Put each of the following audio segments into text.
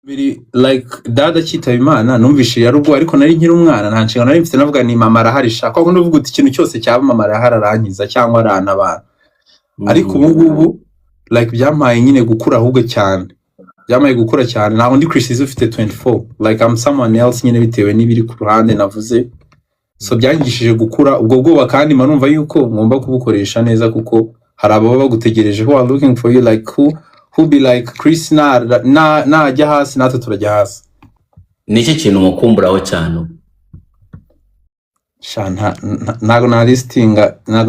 biri like dada cyitaba Imana numvishe yari ubwo ariko nari nkiri umwana nta nshingano nari mfite navuga ni mama arahari shaka ko ndavuga uti ikintu cyose cyaba mama arahari arankiza cyangwa arana abana ariko ubu ngubu like byampaye nyine gukura ahubwo cyane byamaye gukura cyane ntaho ndi Chris ufite 24 like I'm someone else nyine bitewe n'ibiri ku ruhande navuze so byangishije gukura ubwo bwoba kandi manumva yuko ngomba kubukoresha neza kuko hari ababa bagutegereje who are looking for you like who be like Chris na ajya hasi natwe turajya hasi niki kintu mukumburaho cyane shanta nago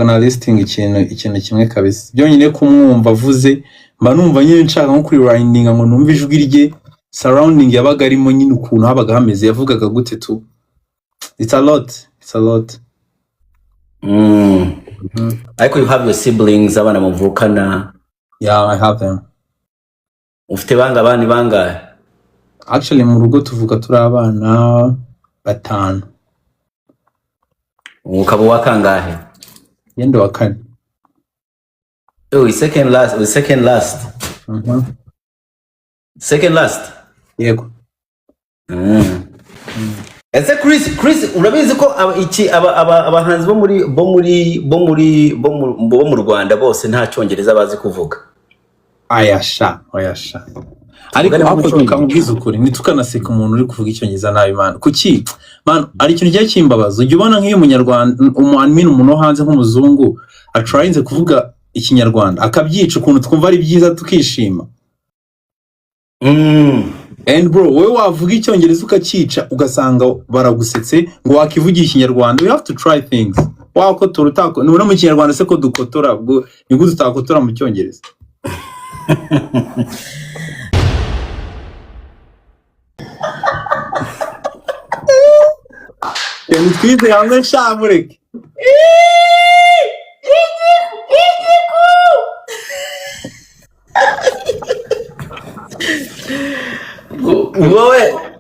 na listing ikintu kimwe kabisa byonyine kumwumva avuze mba numva nyine nshaka nko kuri rinding ngo numva ijwi rye surrounding yabaga arimo nyine ukuntu habaga hameze yavugaga gute tu it's a lot ariko you have your siblings abana muvukana yeah I have them ufite abandi bangahe actually mu rugo tuvuga turi abana 5 ukaba wakangahe yende wa 4 second last second last yego ese Chris urabizi ko abahanzi bo mu Rwanda bose nta cyongereza bazi kuvuga ayasha ariko hapo tukamubwiza ukuri nitukanaseka umuntu uri kuvuga icyongereza nabi man kuki man ari ikintu cya kimbabaza ujye ubona nk'iyo umunyarwanda umuntu hanze nk'umuzungu atryinze kuvuga ikinyarwanda akabyica ukuntu twumva ari byiza tukishima and bro wowe wavuga icyongereza ukakica ugasanga baragusetse ngo wakivugira ikinyarwanda you have to try things wakotora utako none mu kinyarwanda se ko dukotora ubwo niguze utakotora mu cyongereza twize hamwe shamureke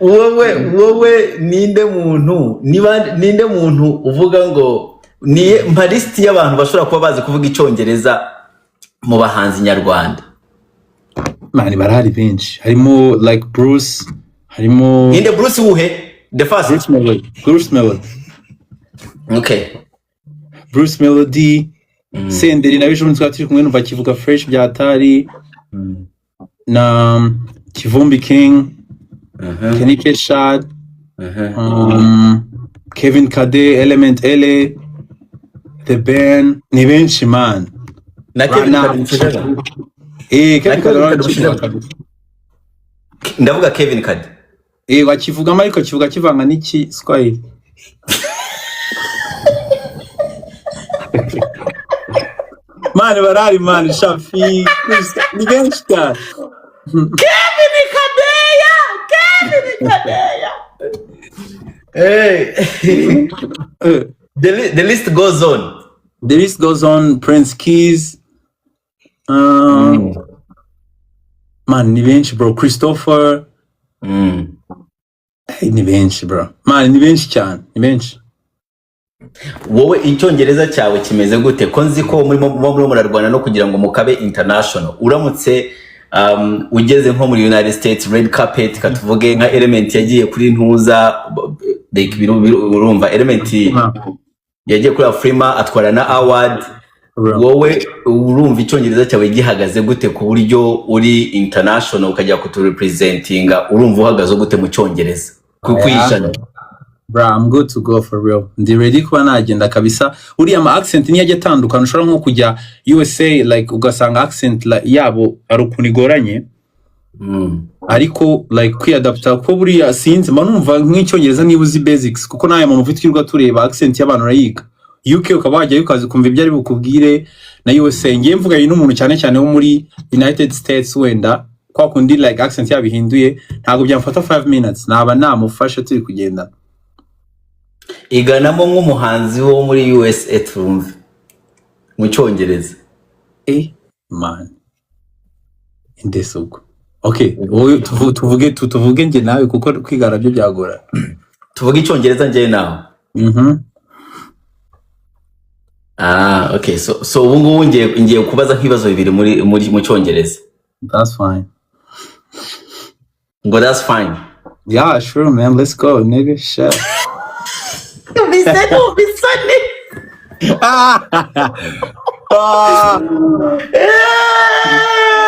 wowe ninde muntu uvuga ngo ni mpalisti y'abantu bashobora kuba bazi kuvuga icyongereza mu bahanzi nyarwanda mani barahari benshi harimo like Bruce harimo ninde Bruce uhe the first Bruce Melody okay Bruce Melody Senderi na bijo twatiri kumwe numva kivuga fresh bya atari na Kivumbi King Kenny Keshad Kevin Kade Element LA The Band ni benshi man na Kevin Kade Kevin Kade ndavuga Kevin Kade wakivuga ariko kivuga kivanga n'iki Swahili man barari man Shafi ni benshi cyane Kevin Kadeya hey the list goes on Prince Keys man ni benshi bro Christopher ni benshi bro man ni benshi cyane ni benshi wowe icyongereza cyawe kimeze gute ko nzi ko muri murarwana no kugira ngo mukabe international uramutse ugeze nko muri United States red carpet katuvuge nka Element yagiye kuri ntuza like urumva Element yagiye kuri Afrima atwara na award wowe urumva icyongereza cyawe gihagaze gute ku buryo uri international ukajya kuturepresentinga urumva uhagaze gute mu cyongereza kwishana bro I'm good to go for real ndi ready kuba nagenda kabisa uri ama accent ni yaje tandukana ushobora nko kujya USA like ugasanga accent yabo ari ukunigoranye ariko like kwiadapta ko buri sinzi manumva nk'icyongereza niba uzi basics kuko naye mu mufitwirwa tureba accent y'abantu rayiga UK ukabajya yukazi kumva ibyo ari bukubwire na USA ngiye mvuga yino umuntu cyane wo muri United States wenda kwa kundi like accent yabihinduye ntago byamfata 5 minutes naba namufasha turi kugenda iganamo nk'umuhanzi wo muri USA turumve mu cyongereza man indesuko okay tuvuge nge nawe kuko kwigara byo byagora tuvuge icyongereza nge nawe okay so ubu ngubu ngiye kubaza nk'ibibazo bibiri muri mu cyongereza that's fine Ngo that's fine. Yeah, sure, man. Let's go, nigga. Shit. Bisane.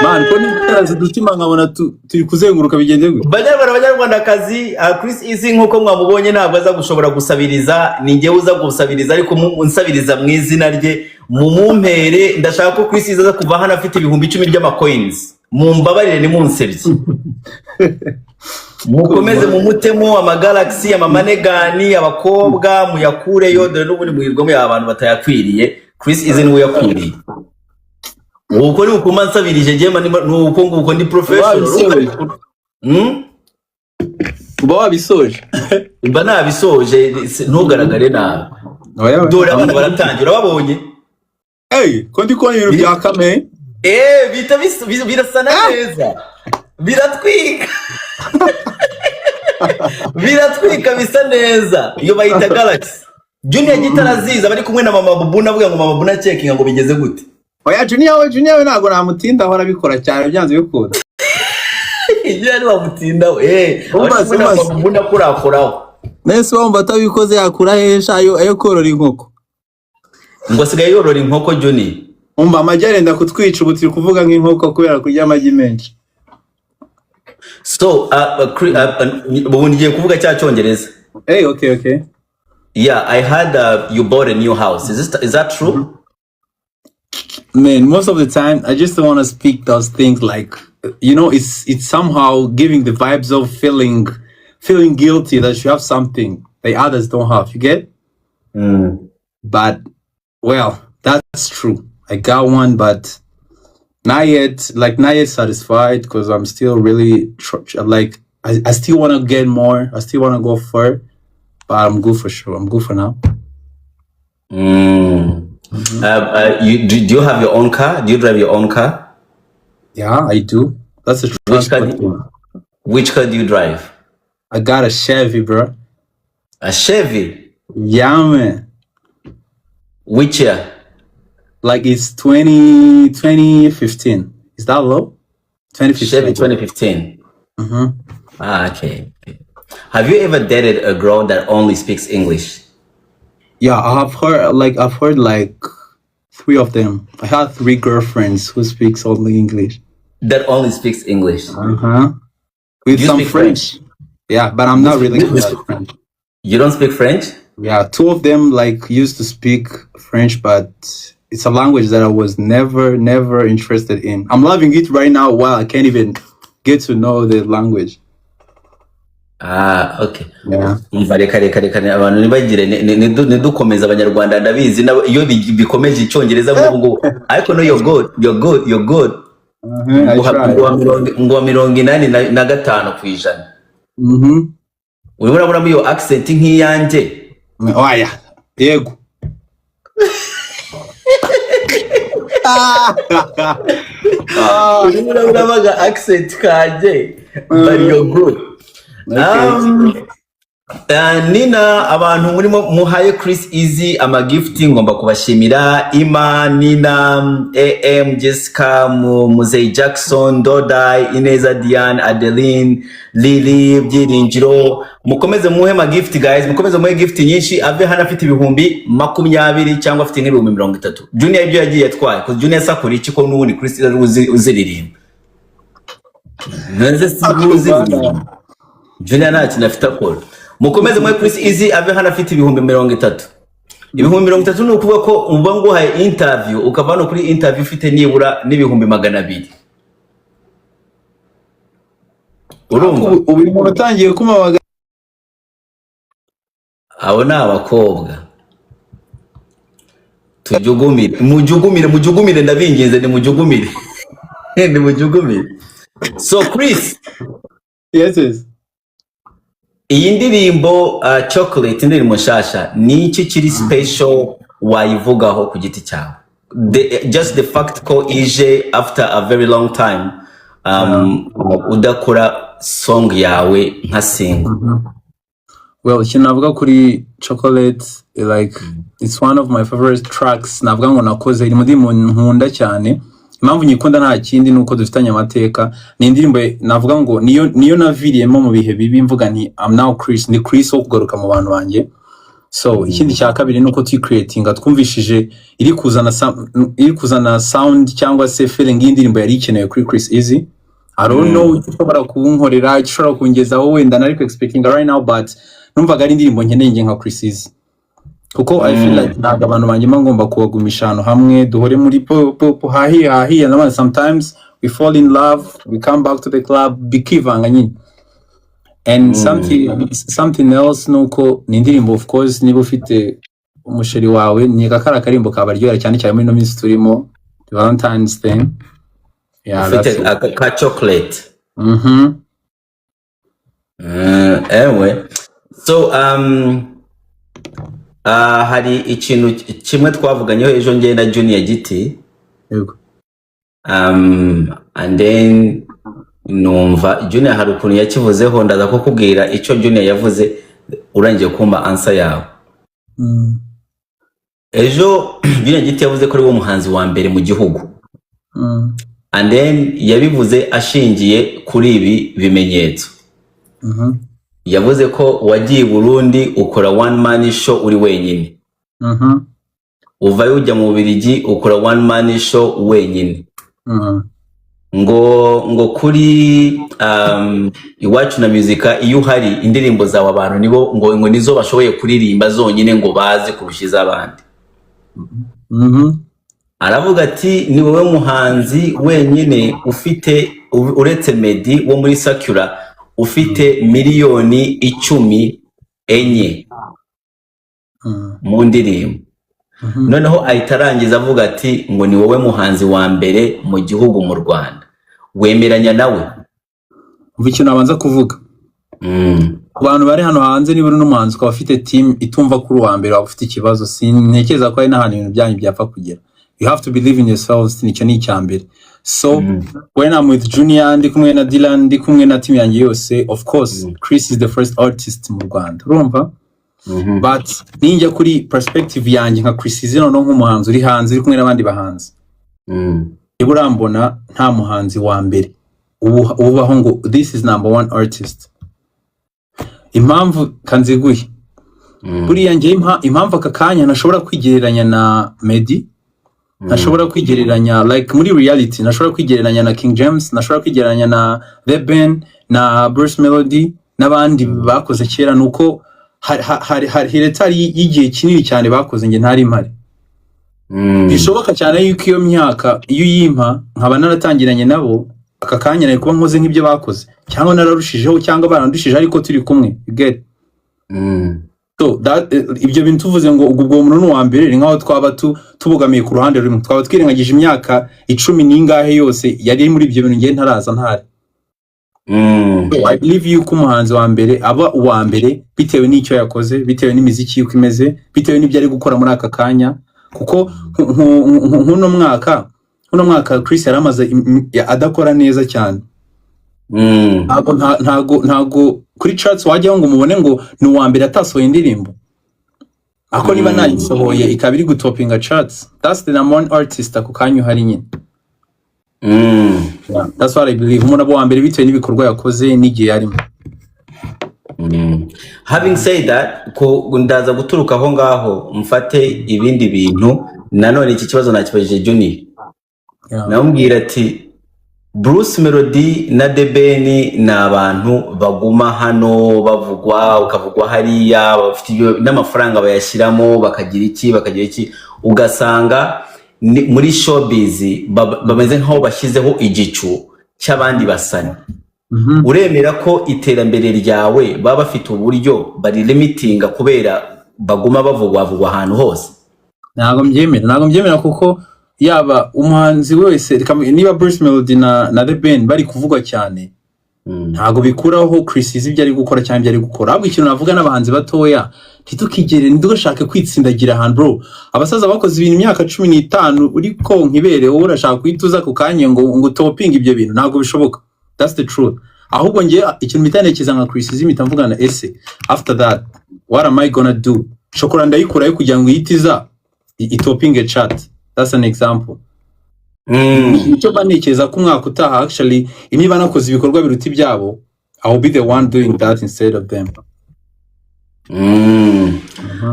Man, ko nitaraza dutima nkabona turi kuzenguruka bigende gute? Banyarwandakazi, Chris Easy nkuko mwamubonye ntabwo aza gushobora gusabiriza, ni njyewe uza gusabiriza ariko unsabiriza mu izina rye, mumumpere. Ndashaka ko Chris Easy aza kuva hano afite ibihumbi 10 by'amacoins. Mumbabarire ni munsebye. Mukomeze mumutemo amagalaxy, amamanegani, abakobwa muyakureyo, dore n'ubundi muhirwamo abantu batayakwiriye. Chris Easy niwe yakwiriye. Uko ni ukuma nsabirije jema nuko nguko ndi professional. Uba wabisoje? Mba nabisoje ntugaragare nabi. Dore abantu baratangira babonye. Ko ndi ko ibintu bya kame. Bita birasa neza. Biratwika. Biratwika bisa neza. Iyo bayita Galaxy. Junior gitaraziza bari kumwe na Mama Bubu, navuga ngo Mama Bubu na checking ngo bigeze gute. Oya Junior we ntago namutinda ahora bikora cyane byanze bikunda. Igira ni wamutinda we. Bubu nakurakoraho. Nese wumva atabikoze yakura hesha ayo korora inkoko. Ngo asigaye yorora inkoko Junior. Umva amajyare ndakutwica ubu turi kuvuga nk'inkoko kubera kurya amagi menshi. So ubu ngiye kuvuga cya Cyongereza. Okay. Yeah, I heard you bought a new house. Is that true? Man, most of the time I just don't want to speak those things like, it's somehow giving the vibes of feeling guilty that you have something that others don't have. You get? But well, that's true. I got one, but not yet satisfied because I'm still really like I still want to get more. I still want to go further, but I'm good for sure. I'm good for now. Do you have your own car? Do you drive your own car? Yeah, I do. That's a Which car do you drive? I got a Chevy, bro. A Chevy? Yeah, man. Which year? Like it's 2015. Is that low? 2015. Chevy 2015. Okay. Have you ever dated a girl that only speaks English? Yeah, I've heard like 3 of them. I had 3 girlfriends who speaks only English. That only speaks English? With some French. Yeah, but I'm not really good at French. You don't speak French? Yeah, 2 of them like used to speak French, but it's a language that I was never interested in. I'm loving it right now while I can't even get to know the language. Okay. Yeah. Reka abantu nibagire nidukomeza abanyarwanda ndabizi iyo bikomeje icyongereza ngo ariko no you're good. Ngo 85%. Urabona muri iyo accent nk'iyanjye. Oya, yego. Urabona accent kanje, but you're good. Nina, abantu murimo muhaye Chris Easy amagifting ngomba kubashimira. Ima, Nina, AM, Jessica, Muzey Jackson, Dodai, Ineza Diane, Adeline, Lily, Byiringiro. Mukomeze muhe magift guys, mukomeze muhe gift nyinshi. Ave hano afite ibihumbi 20 cyangwa afite nk'ibihumbi 30. Junior ibyo yagiye yatwaye ko Junior sakora iki ko n'ubundi Chris Easy uziririmba. Nze sibuzi. Junior nta kintu afite akora. Mukomeze muri Chris Easy ave hano afite ibihumbi 30. Ibihumbi 30 ni ukuvuga ko umva nguhaye interview ukava no kuri interview ufite nibura n'ibihumbi 200. Urumva ubu umuntu utangiye kumabaga abo ni abakobwa. Mujugumire ndabinginze ni mujugumire. Ni mujugumire. So Chris. Yes. Iyi ndirimbo Chocolate indirimbo nshasha ni iki kiri special wayivugaho ku giti cyawe? Just the fact ko ije after a very long time udakora song yawe nka single. Well, navuga kuri Chocolate, like it's one of my favorite tracks. Navuga ngo nakoze iri muri nkunda cyane. impamvu nyikunda nta kindi nuko dufitanye amateka. Ni indirimbo navuga ngo niyo naviriyemo mu bihe bibi mvuga nti I'm now Chris, ni Chris wo kugaruka mu bantu banjye. So ikindi cya kabiri nuko creatinga twumvishije iri kuzana sound cyangwa se feeling y'indirimbo yari ikeneye kuri Chris Easy. I don't know ushobora kunkorera, ushobora kungezaho wenda nari expecting right now, but numvaga ari indirimbo nkeneye nge nka Chris Easy. Kuko I feel like ntabwo abantu banjye ngomba kubagumisha hano hamwe duhore muri pop hahi and sometimes we fall in love, we come back to the club bikivanga nyine. And something else nuko ni indirimbo of course niba ufite umusheri wawe ni gakara karimbo kabaryohera cyane cyane muri no minsi turimo Valentine's thing. Yeah, ufite ka chocolate. Anyway, so hari ikintu kimwe twavuganyeho ejo ngiye na Junior Giti. Yego. And then numva Junior hari ukuntu yakivuzeho, ndaza kukubwira icyo Junior yavuze urangiye kumva answer yawe. Ejo Junior Giti yavuze ko ari wo muhanzi wa mbere mu gihugu. And then yabivuze ashingiye kuri ibi bimenyetso. Yavuze ko wagiye Burundi ukora one man show uri wenyine. Uvayo ujya mu Bubiligi ukora one man show wenyine. Ngo kuri Iwacu na Muzika iyo hari indirimbo zawe abantu nibo ngo nizo bashoboye kuririmba zonyine ngo bazi kurushiza abandi. Aravuga ati ni wowe muhanzi wenyine ufite uretse Meddy wo muri Sakura ufite miliyoni 10 enye mu ndirimbo. Noneho ahitarangiza avuga ati ngo ni wowe muhanzi wa mbere mu gihugu mu Rwanda. Wemeranya nawe? Umva icyo nabanza kuvuga. Abantu bari hano hanze niba uri n'umuhanzi ukaba ufite team itumva kuri uwa mbere ufite ikibazo, sintekereza ko ari n'ahantu ibintu byanyu byapfa kugera. You have to believe in yourselves, nicyo ni icyambere. So when I'm with Junior, ndi kumwe na Dylan, ndi kumwe na team yanjye yose, of course Chris is the first artist mu Rwanda, urumva? But ninjya kuri perspective yanjye nka Chris Easy no nk'umuhanzi uri hanze uri kumwe n'abandi bahanzi. Urambona nta muhanzi wa mbere ubaho ngo this is number 1 artist. Impamvu kanziguye buriya njye impamvu aka kanya nashobora kwigereranya na Meddy, nashobora kwigereranya like muri reality, nashobora kwigereranya na King James, nashobora kwigereranya na The Ben na Bruce Melody n'abandi bakoze kera, nuko hari retari y'igihe kinini cyane bakoze nge ntari mpari. Bishoboka cyane yuko iyo myaka iyo yimpa nkaba naratangiranye nabo aka kanya nari kuba nkoze nk'ibyo bakoze cyangwa nararushijeho cyangwa barandushije ariko turi kumwe, you get. So ibyo bintu tuvuze ngo ubwo muntu wa mbere ni nkaho twaba tubogamiye ku ruhande rumwe, twaba twirengagije imyaka 10 n'ingahe yose yari muri ibyo bintu ngiye ntaraza ntari. I believe yuko umuhanzi wa mbere aba uwa mbere bitewe n'icyo yakoze, bitewe n'imiziki yuko imeze, bitewe n'ibyo ari gukora muri aka kanya. Kuko nkuno mwaka Chris yaramaze adakora neza cyane. Ntago kuri charts wajyaho ngo mubone ngo ni uwa mbere atasohoye indirimbo. Ako niba nayisohoye ikabiri gutopinga charts, that's the number 1 artist ako kanyu hari nyine. Yeah, that's what I believe. Umuntu abo wa mbere bitewe n'ibikorwa yakoze n'igihe yarimo. Having said that, ko ndaza guturuka aho ngaho mfate ibindi bintu nanone iki kibazo nakibajije Junior. Namubwira ati Bruce Melody na The Ben na abantu baguma hano bavugwa ukavugwa hariya bafite n'amafaranga bayashyiramo bakagira iki ugasanga muri showbiz bameze nkaho bashyizeho igicu cy'abandi basani. Uremera ko iterambere ryawe baba bafite uburyo bari limitinga kubera baguma bavugwa ahantu hose? Ntago mbyemera kuko yaba umuhanzi wese niba Bruce Melody na The Ben bari kuvugwa cyane, ntago bikuraho Chris Easy ibyo ari gukora cyane ibyo ari gukora. Ahubwo ikintu navuga n'abahanzi batoya titukigere ndugashaka kwitsindagira ahantu bro. Abasaza bakoze ibintu imyaka 15 uri ko nkibere wowe urashaka kwituza ku kanya ngo toping ibyo bintu, ntago bishoboka. That's the truth. Ahubwo ngiye ikintu mitanekiza nka Chris Easy mitamvuga na ese after that what am I gonna do? Shokora ndayikura yo kugira ngo yitiza itoping a chat. That's an example. nicyo banikeza ko umwaka utaha actually niba nakoze ibikorwa biruta ibyabo I will be the one doing that instead of them.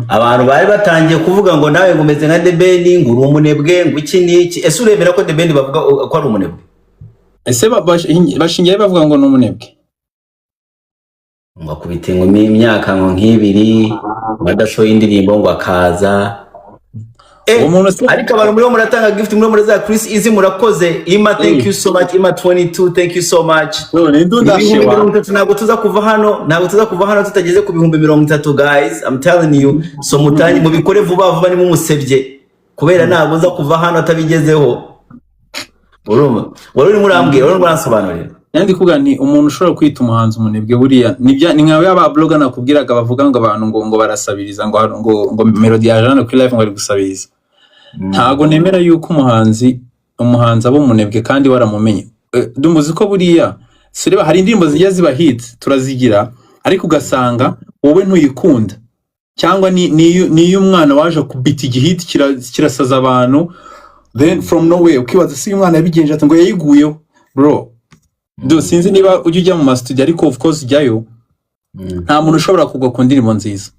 Abantu bari batangiye kuvuga ngo nawe ngumeze nka The Ben ngo uri umunebwe ngo iki niki. Ese uremera ko The Ben bavuga ko ari umunebwe? Ese bashingiye bavuga ngo n'umunebwe? Ngo akubite ngo imyaka ngo nk'ibiri badashoye indirimbo ngo akaza. Ariko abantu muri muratanga gift muri muri za Chris Easy murakoze. Ima thank you so much. Ima 22 thank you so much. Ntabwo tuza kuva hano tutageze ku bihumbi 30 guys. I'm telling you. So mutanyi mubikore vuba ni mumusebye. Kubera ntabwo uza kuva hano atabigezeho. Urumva? Wari murambwira, wari muransobanurira. Yandi kuvuga ni umuntu ushobora kwita umuhanzi umunebwe buriya ni nkawe aba blogger nakubwiraga bavuga ngo abantu ngo barasabiriza ngo melody ya Jana kuri live ngo ari gusabiriza. Ntago nemera yuko umuhanzi abo umunebwe kandi waramumenye. Ndumuzi ko buriya sireba hari indirimbo zijya ziba hit turazigira ariko ugasanga wowe ntuyikunda cyangwa ni umwana waje kubita igihit kirasaza abantu then from nowhere ukibaza si umwana yabigenje ati ngo yayiguyeho bro. Sinzi niba ujya mu studio ariko of course jyayo nta muntu ushobora kugwa ku ndirimbo nziza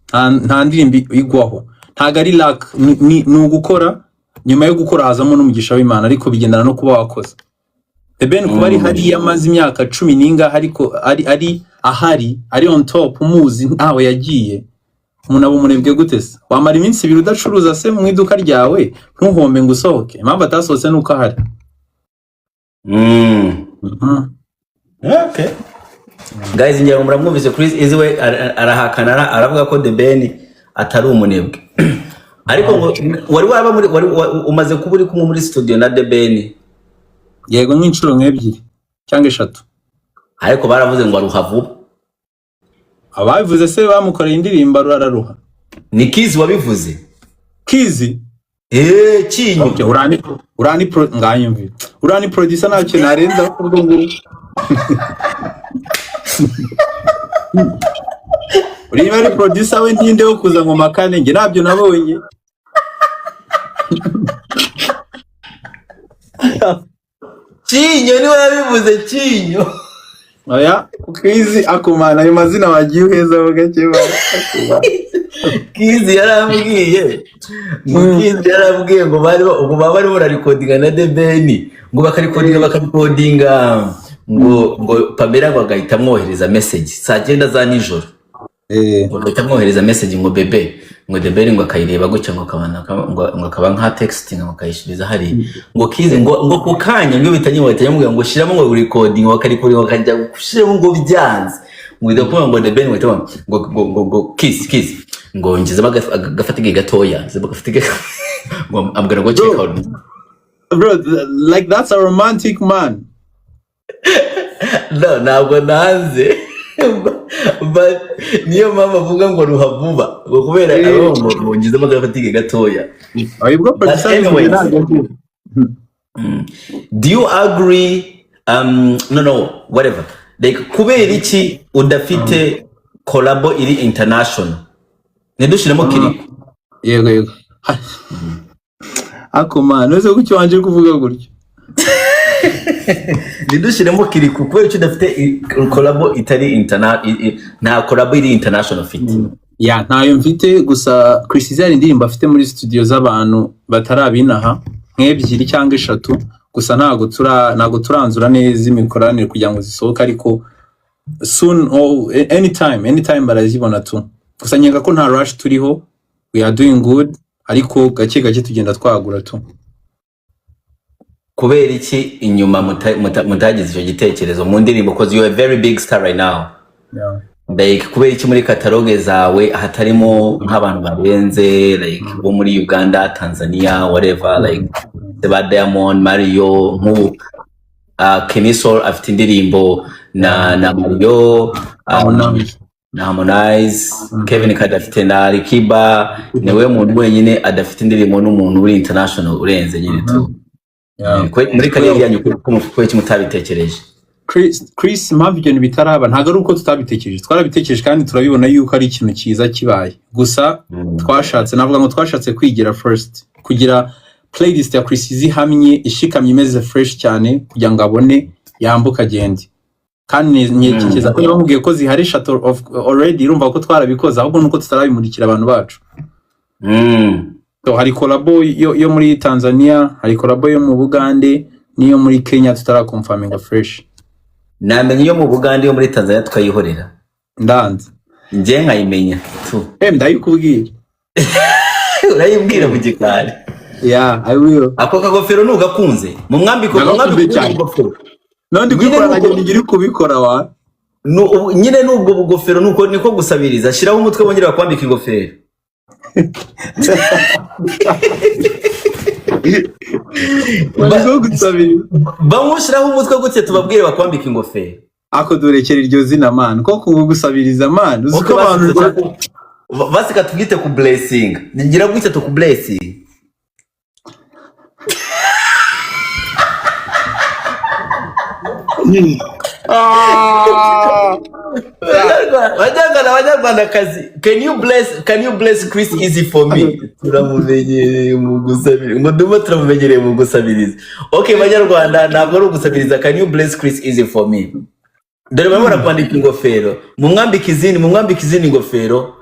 nta ndirimbo igwaho ntago ari luck ni ugukora nyuma yo gukora hazamo n'umugisha w'Imana ariko bigendana no kuba wakoze. The Ben kuba ari hari yamaze imyaka 10 ninga ariko ari on top umuzi ntawe yagiye umuntu abo munebwe gute se wamara iminsi 2 udacuruza se mu iduka ryawe ntuhombe ngo usohoke impamvu atasohotse nuko ahari. Okay. Guys njye muramwumvise Chris Easy we arahakana aravuga ko The Ben atari umunebwe. Ariko ngo wari umaze kuba uri kumwe muri studio na The Ben? Yego nk'inshuro nk'ebyiri cyangwa 3. Ariko baravuze ngo aruhavu. Ababivuze se bamukoreye indirimbo araruha. Ni Kizi wabivuze? Kizi? Kinyo. Okay, urani nganyumvi. Urani producer nacyo narenza kuvuga ngo uri bari producer we ntinde wo kuza ngo makane nge nabyo nabonye. Kinyo ni wabivuze Kinyo. Oya Kizi akumana ayo mazina wagiye uheza ho gake ba. Kizi yarambwiye ngo bari bararecordinga na The Ben ngo bakarikodinga ngo Pamela ngo agahita amwohereza message saa 9 za nijoro ngo agahita amwohereza message ngo bebe ngo The Ben ngo akayireba gutya ngo akaba nka texting ngo akayishiriza hari ngo Kizi ngo kukanya ngo bitanye ngo shiramo ngo recording bakarikodinga bakajya gushiramo ngo byanze ngo bidakuba ngo The Ben ngo Kiss ngo ngize bagafatige gatoya bagaftige ngo I'm gonna go check out. Bro, like that's a romantic man. No, ntabwo nanze. But niyo mama avuga ngo ruhavuba ngo kubera ngo ngize bagafatige gatoya. Ayibwo producer. Do you agree? No, whatever. Like kubera iki udafite collabo iri international? Nedushiremo Kiriko. Yego. Akoma, noze gucyo wanje kuvuga gutyo. Nedushiremo Kiriko kubera iki udafite collabo itari international nta collabo iri international fit. Ya ntayo mfite gusa Chris Easy indirimbo afite muri studio z'abantu batarabinaha nk'ebyiri cyangwa 3 gusa ntago turanzura neza imikoranire kugira ngo zisohoke ariko soon or anytime barazibona tu. Gusa nyenga ko nta rush turiho we are doing good ariko gake tugenda twagura tu. Kubera iki inyuma mutagize icyo gitekerezo mu ndirimbo because you are a very big star right now. Yeah. Like kubera iki muri catalogue zawe hatarimo nk'abantu barenze like bo muri Uganda, Tanzania, whatever like the Diamond, Mario, Kenisol afite indirimbo na Mario, na Harmonize, Kevin Kadafite na Alikiba, niwe muntu wenyine adafite indirimbo n'umuntu uri international urenze nyine tu. Muri kariyeri yanyu kuko iki mutabitekereje? Chris mpamvu ibyo bitaraba ntago ari uko tutabitekereje twarabitekereje kandi turabibona yuko ari ikintu cyiza kibaye gusa twashatse navuga ngo twashatse kwigira first kugira playlist ya Chris Easy hamye ishikamye imeze fresh cyane kugira ngo abone yambuka agende. Kandi nyekekeza ko bamubwiye ko zihari Shadow of already urumva ko twarabikoze ahubwo nuko tutarabimurikira abantu bacu. So hari collabo yo muri Tanzania, hari collabo yo mu Bugande niyo muri Kenya tutarakonfirminga fresh. Namenye yo mu Bugande yo muri Tanzania twayihorera. Ndanze. Nje nkayimenya tu. Ndayikubwira. Urayibwira mu gikari. Yeah, I will. Ako kagofero nugakunze. Mu mwambiko kagofero. Nandi kwikora nanjye ngiri kubikora wa. Nyine nubwo bugofero nuko niko gusabiriza. Shiraho umutwe bongera kwambika ingofero. Bazo gusabiriza. Bamushiraho umutwe gutse tubabwire bakwambika ingofero. Ako durekera iryo zina man. Ko kugusabiriza man. Uziko abantu basika tugite ku blessing. Ngira gutse to ku blessing. Wajagana can you bless Chris Easy for me? Turamumenyereye mu gusabiriza. Ngodumo turamumenyereye mu gusabiriza. Okay banyarwanda ntabwo ari ugusabiriza, can you bless Chris Easy for me? Dore bamara kwandika ingofero. Mumwambika izindi ingofero.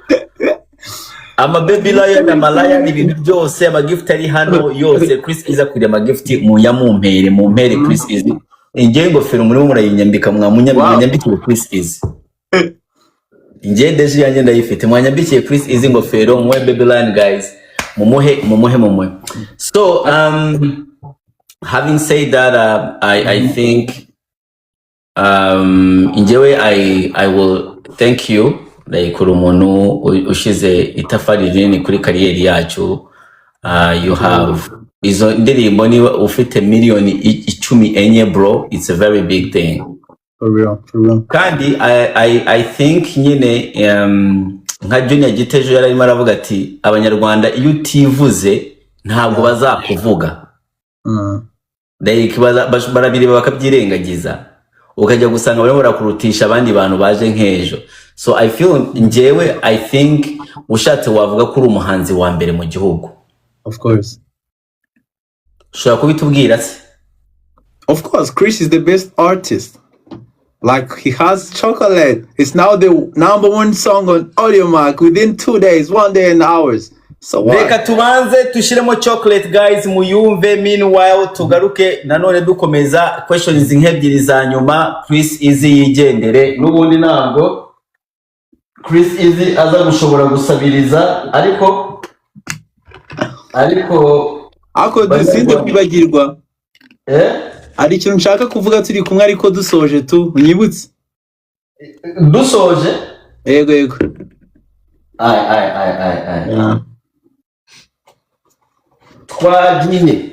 Ama baby lion na malaya n'ibintu byose ama gift ari hano yose Chris Easy akwiriye ama gift mu mpere Chris Easy. Ingiye ingofero muri murayinyambika mwanyambikiye Chris Easy. Ingiye deje yanjye ndayifite mwanyambikiye Chris Easy ingofero mwe baby lion guys. Mumuhe. So having said that I think injewe I will thank you like umuntu ushize itafari rinini kuri kariyeri yacu. You have izo ndirimbo ni ufite miliyoni 10 enye bro, it's a very big thing for real. Kandi I think nyine nka Junior Gitejo yararimo aravuga ati abanyarwanda iyo utivuze ntabwo bazakuvuga. Like barabireba bakabyirengagiza ukajya gusanga bari barakurutisha abandi bantu baje nk'ejo. So I feel njyewe I think ushatse wavuga ko uri umuhanzi wa mbere mu gihugu. Of course. Shaka kubitubwira se? Of course, Chris is the best artist. Like he has Chocolate. It's now the #1 song on Audiomack within 2 days, 1 day and hours. So what? Reka tubanze tushiremo Chocolate guys muyumve, meanwhile tugaruke nanone dukomeza questions nk'ebyiri za nyuma. Chris Easy yigendere n'ubundi ntabwo Chris Easy aza gushobora gusabiriza ariko dusinde kwibagirwa. Ari ikintu nshaka kuvuga turi kumwe ariko dusoje tu unyibutse. Dusoje? Yego. Ai. Twagiye